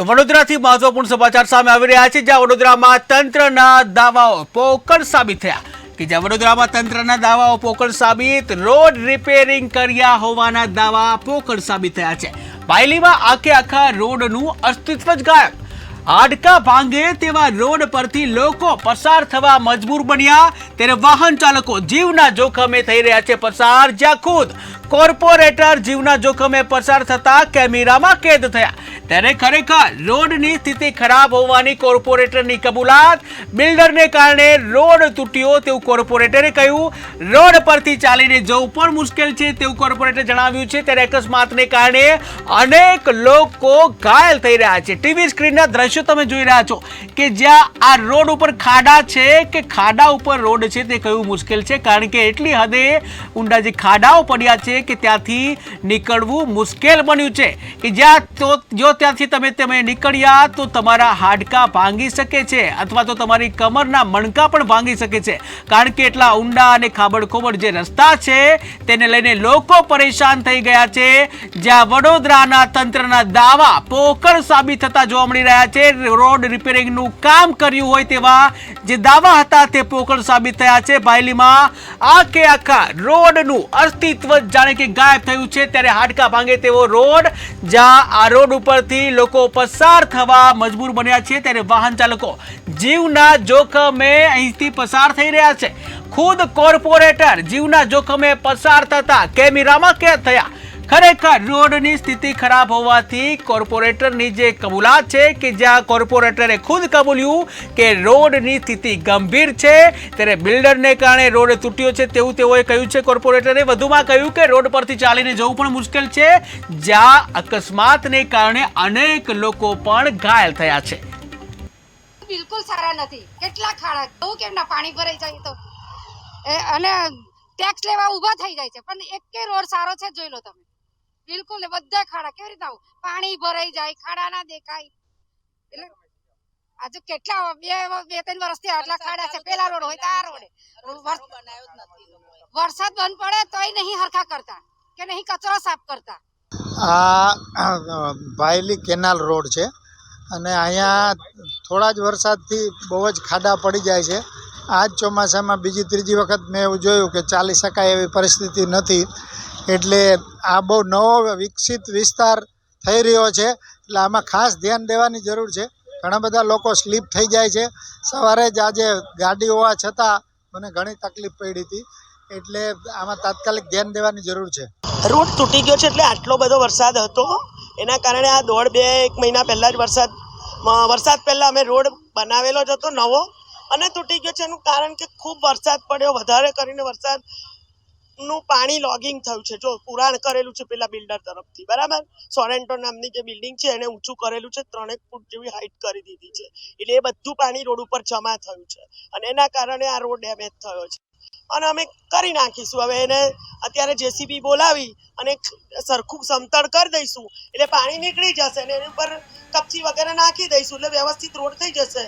તો વડોદરાથી મહત્વપૂર્ણ સમાચાર સામે આવી રહ્યા છે, જ્યાં વડોદરામાં તંત્રના દાવાઓ પોકળ સાબિત થયા કે જ્યાં વડોદરામાં તંત્રના દાવાઓ પોકળ સાબિત, રોડ રિપેરિંગ કર્યા હોવાના દાવા પોકળ સાબિત થયા છે। બાયલીમાં આખા રોડનું અસ્તિત્વ જ ગાયબ। હાડકા ભાંગે તેવા રોડ પરથી લોકો પસાર થવા મજબૂર બન્યા, ત્યારે વાહન ચાલકો જીવના જોખમે થઈ રહ્યા છે પસાર, જ્યાં ખુદ કોર્પોરેટર જીવના જોખમે પસાર થતા કેમેરામાં કેદ થયા। ત્યારે ખરેખર રોડની સ્થિતિ ખરાબ હોવાની કોર્પોરેટરની કબૂલાત। બિલ્ડરને કારણે રોડ તૂટ્યો તેવું કોર્પોરેટરે કહ્યું। રોડ પરથી ચાલીને જવું પણ મુશ્કેલ છે તેવું કોર્પોરેટરે જણાવ્યું છે। ત્યારે અકસ્માતને કારણે અનેક લોકો ઘાયલ થઈ રહ્યા છે। ટીવી સ્ક્રીનના દ્રશ્યો તમે જોઈ રહ્યા છો કે જ્યાં આ રોડ ઉપર ખાડા છે કે ખાડા ઉપર રોડ છે તે કયું મુશ્કેલ છે, કારણ કે એટલી હદે ઊંડા જે ખાડાઓ પડ્યા છે કે ત્યાંથી નીકળવું મુશ્કેલ બન્યું છે કે જ્યાં તો જો ત્યાંથી તમે નીકળ્યા તો તમારા હાડકા ભાંગી શકે છે અથવા તો તમારી કમરના મણકા પણ ભાંગી શકે છે, કારણ કે એટલા ઊંડા અને ખાબડખોબડ જે રસ્તા છે તેને લઈને લોકો પરેશાન થઈ ગયા છે। જ્યાં વડોદરાના તંત્રના દાવા પોકળ સાબિત થતા જોવા મળી રહ્યા છે। રોડ રિપેરિંગનું કામ કર્યું હોય તેવા જે દાવા હતા તે પોકળ સાબિત થયા છે। બાયલીમાં આખા રોડનું અસ્તિત્વ જાણે કે ગાયબ થયું છે। ત્યારે હાડકા ભાંગે તેવો રોડ, જ્યાં આ રોડ ઉપરથી લોકો પસાર થવા મજબૂર બન્યા છે, ત્યારે વાહન ચાલકો જીવના જોખમે અહીંથી પસાર થઈ રહ્યા છે। ખુદ કોર્પોરેટર જીવના જોખમે પસાર થતા કેમેરામાં કેદ થયા। ખરેખર રોડની સ્થિતિ ખરાબ હોવાથી કોર્પોરેટરની જે કબૂલાત છે કે જ્યાં કોર્પોરેટરે ખુદ કબૂલ્યું કે રોડની સ્થિતિ ગંભીર છે, ત્યારે બિલ્ડરને કારણે રોડ તૂટ્યો છે તેવું તેઓએ કહ્યું છે। કોર્પોરેટરે વધુમાં કહ્યું કે રોડ પરથી ચાલીને જવું પણ મુશ્કેલ છે, જ્યાં અકસ્માતને કારણે અનેક લોકો પણ ઘાયલ થયા છે। બિલકુલ સારા નથી, કેટલા ખાડા, બહુ કેમના પાણી ભરાઈ જાય તો અને ટેક્સ લેવા ઊભા થઈ જાય છે, પણ એકે રોડ સારો છે જોઈ લો તમે। બિલકુલ બધા ખાડા કેવી રીતે પાણી ભરાઈ જાય, ખાડા ના દેખાય। એટલે આજે કેટલા બે ત્રણ વર્ષથી આટલા ખાડા છે। પેલા રોડ હોય તો આ રોડ વરસાદ બંધ પડે તોય નહીં હરખા કરતા કે નહીં કચરો સાફ કરતા। આ બાયલી કેનાલ રોડ છે અને અહીંયા થોડા જ વરસાદથી બહુ જ ખાડા પડી જાય છે। આ જ ચોમાસામાં બીજી ત્રીજી વખત મેં એવું જોયું કે ચાલી શકાય એવી પરિસ્થિતિ નથી, એટલે આ બહુ નવો વિકસિત વિસ્તાર થઈ રહ્યો છે, એટલે આમાં ખાસ ધ્યાન દેવાની જરૂર છે। ઘણા બધા લોકો સ્લીપ થઈ જાય છે। સવારે જ આજે ગાડી હોવા છતાં મને ઘણી તકલીફ પડી હતી, એટલે આમાં તાત્કાલિક ધ્યાન દેવાની જરૂર છે। રોડ તૂટી ગયો છે, એટલે આટલો બધો વરસાદ હતો એના કારણે આ એક મહિના પહેલાં જ વરસાદ પહેલાં અમે રોડ બનાવેલો જ હતો નવો અને તૂટી ગયો છે। એનું કારણ કે ખૂબ વરસાદ પડ્યો, વધારે કરીને વરસાદનું પાણી લોગિંગ થયું છે। જો પુરાણ કરેલું છે પેલા બિલ્ડર તરફથી, બરાબર, સોરેન્ટો નામની જે બિલ્ડિંગ છે એને ઊંચું કરેલું છે, 3 ફૂટ જેવી હાઈટ કરી દીધી છે, એટલે એ બધું પાણી રોડ ઉપર જમા થયું છે અને એના કારણે આ રોડ ડેમેજ થયો છે અને અમે કરી નાખીશું। હવે એને અત્યારે જેસીબી બોલાવી અને સરખું સમતળ કરી દઈશું, એટલે પાણી નીકળી જશે અને એની ઉપર કપચી વગેરે નાખી દઈશું, એટલે વ્યવસ્થિત રોડ થઈ જશે।